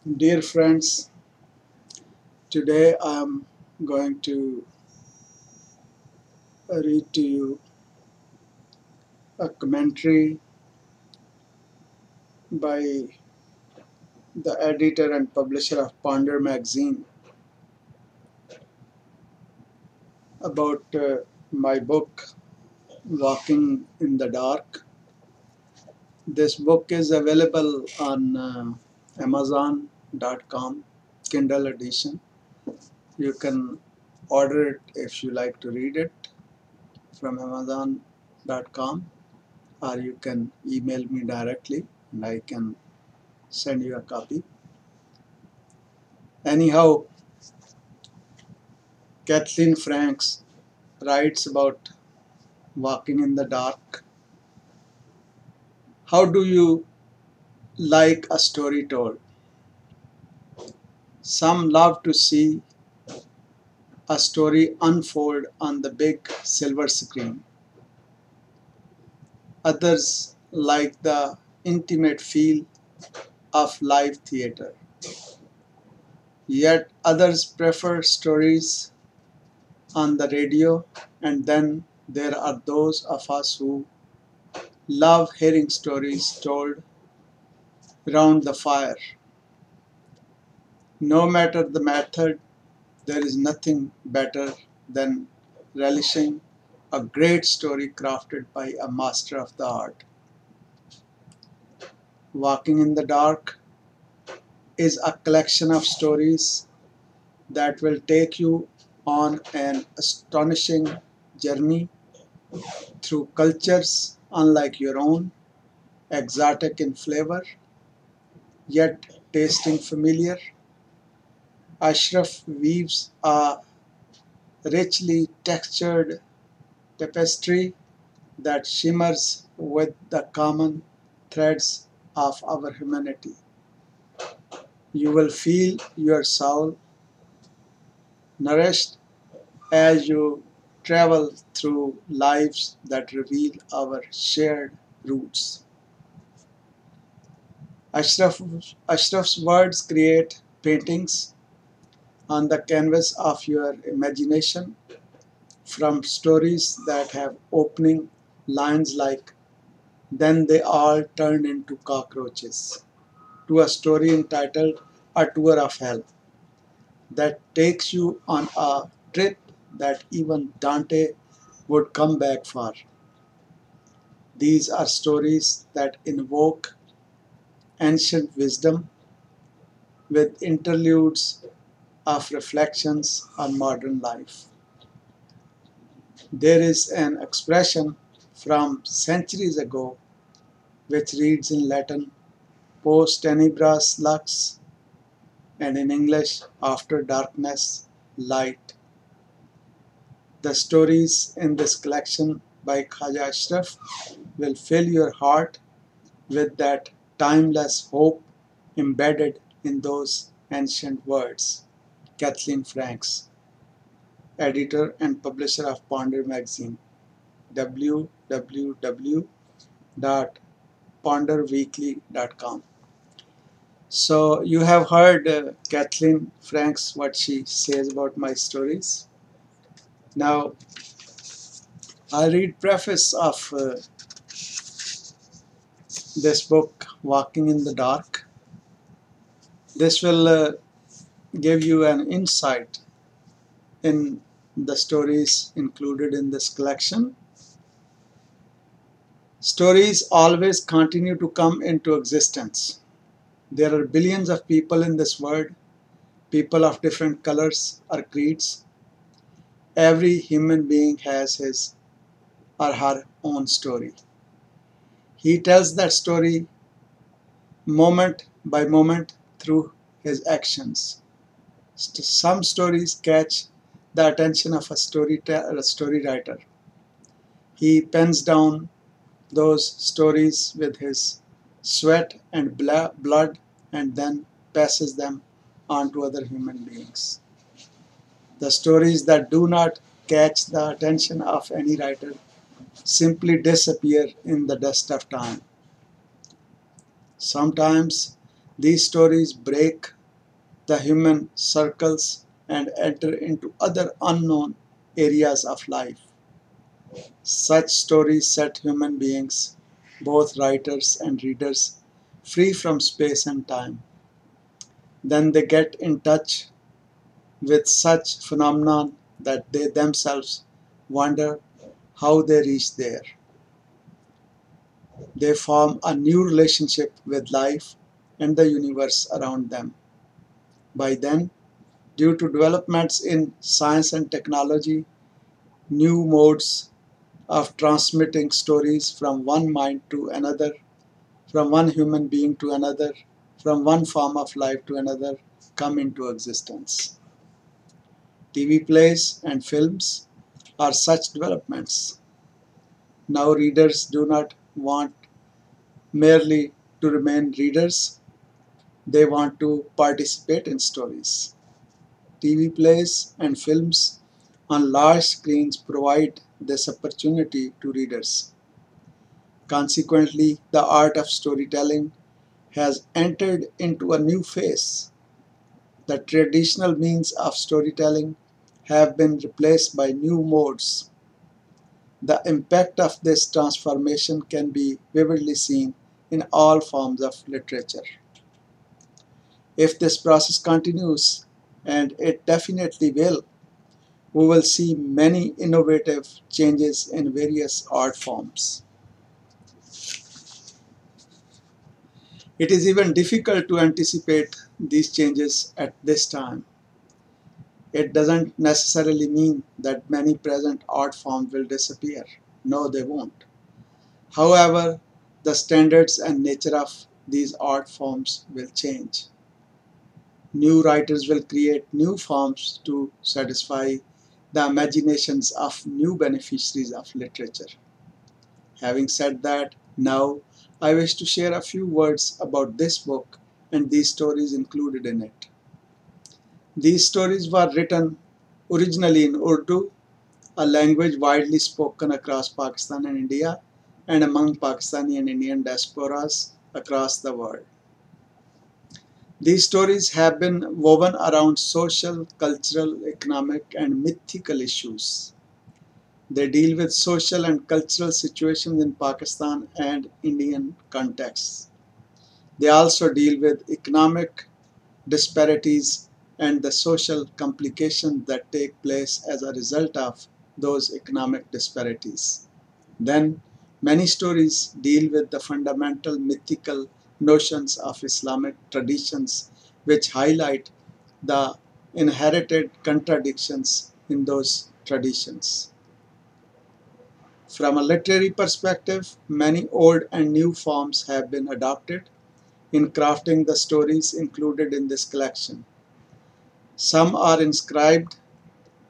Dear friends, today I am going to read to you a commentary by the editor and publisher of Ponder magazine about my book Walking in the Dark. This book is available on Amazon.com, Kindle edition. You can order it if you like to read it from Amazon.com, or you can email me directly and I can send you a copy. Anyhow, Kathleen Franks writes about walking in the dark. How do you like a story told? Some love to see a story unfold on the big silver screen. Others like the intimate feel of live theater. Yet others prefer stories on the radio, and then there are those of us who love hearing stories told round the fire. No matter the method, there is nothing better than relishing a great story crafted by a master of the art. Walking in the Dark is a collection of stories that will take you on an astonishing journey through cultures unlike your own, exotic in flavor, yet tasting familiar. Ashraf weaves a richly textured tapestry that shimmers with the common threads of our humanity. You will feel your soul nourished as you travel through lives that reveal our shared roots. Ashraf's words create paintings on the canvas of your imagination, from stories that have opening lines like "Then they all turned into cockroaches" to a story entitled "A Tour of Hell" that takes you on a trip that even Dante would come back for. These are stories that invoke ancient wisdom with interludes of reflections on modern life. There is an expression from centuries ago which reads in Latin "post tenebras lux" and in English "after darkness, light." The stories in this collection by Khaja Ashraf will fill your heart with that timeless hope embedded in those ancient words. Kathleen Franks, editor and publisher of Ponder magazine, www.ponderweekly.com. So you have heard Kathleen Franks, what she says about my stories. Now I read preface of this book, Walking in the Dark. This will give you an insight in the stories included in this collection. Stories always continue to come into existence. There are billions of people in this world, people of different colors or creeds. Every human being has his or her own story. He tells that story moment by moment through his actions. Some stories catch the attention of a story writer. He pens down those stories with his sweat and blood and then passes them on to other human beings. The stories that do not catch the attention of any writer simply disappear in the dust of time. Sometimes these stories break the human circles and enter into other unknown areas of life. Such stories set human beings, both writers and readers, free from space and time. Then they get in touch with such phenomenon that they themselves wonder how they reached there. They form a new relationship with life and the universe around them. By then, due to developments in science and technology, new modes of transmitting stories from one mind to another, from one human being to another, from one form of life to another, come into existence. TV plays and films are such developments. Now readers do not want merely to remain readers, they want to participate in stories. TV plays and films on large screens provide this opportunity to readers. Consequently, the art of storytelling has entered into a new phase. The traditional means of storytelling have been replaced by new modes. The impact of this transformation can be vividly seen in all forms of literature. If this process continues, and it definitely we will see many innovative changes in various art forms. It is even difficult to anticipate these changes at this time. It doesn't necessarily mean that many present art forms will disappear. No, they won't. However, the standards and nature of these art forms will change. New writers will create new forms to satisfy the imaginations of new beneficiaries of literature. Having said that, now I wish to share a few words about this book and these stories included in it. These stories were written originally in Urdu, a language widely spoken across Pakistan and India and among Pakistani and Indian diasporas across the world. These stories have been woven around social, cultural, economic, and mythical issues. They deal with social and cultural situations in Pakistan and Indian contexts. They also deal with economic disparities and the social complications that take place as a result of those economic disparities. Then, many stories deal with the fundamental mythical notions of Islamic traditions, which highlight the inherited contradictions in those traditions. From a literary perspective, many old and new forms have been adopted in crafting the stories included in this collection. Some are inscribed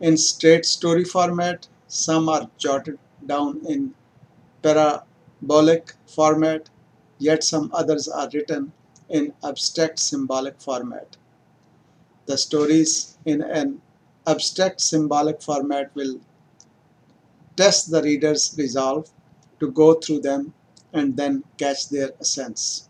in straight story format, some are jotted down in parabolic format, yet some others are written in abstract symbolic format. The stories in an abstract symbolic format will test the reader's resolve to go through them and then catch their essence.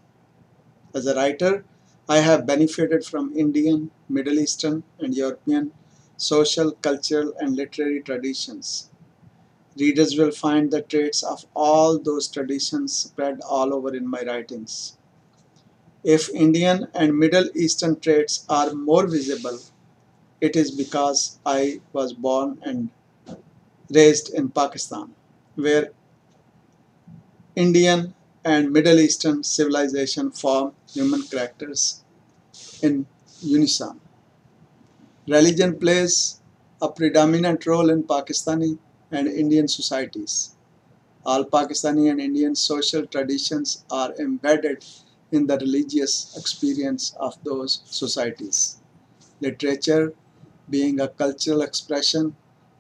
As a writer, I have benefited from Indian, Middle Eastern, and European social, cultural, and literary traditions. Readers will find the traits of all those traditions spread all over in my writings. If Indian and Middle Eastern traits are more visible, it is because I was born and raised in Pakistan, where Indian and Middle Eastern civilization form human characters in unison. Religion plays a predominant role in Pakistani and Indian societies. All Pakistani and Indian social traditions are embedded in the religious experience of those societies. Literature, being a cultural expression,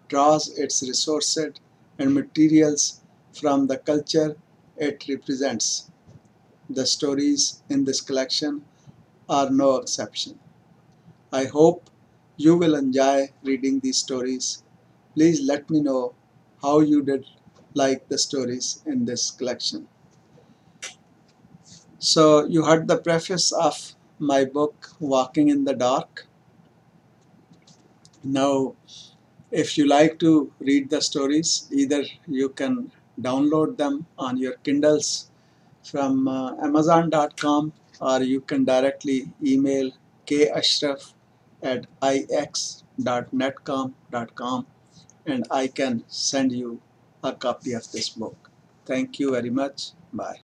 draws its resources and materials from the culture it represents. The stories in this collection are no exception. I hope you will enjoy reading these stories. Please let me know how you did like the stories in this collection. So you heard the preface of my book Walking in the Dark. Now, if you like to read the stories, either you can download them on your Kindles from Amazon.com, or you can directly email kashraf@ix.netcom.com, and I can send you a copy of this book. Thank you very much. Bye.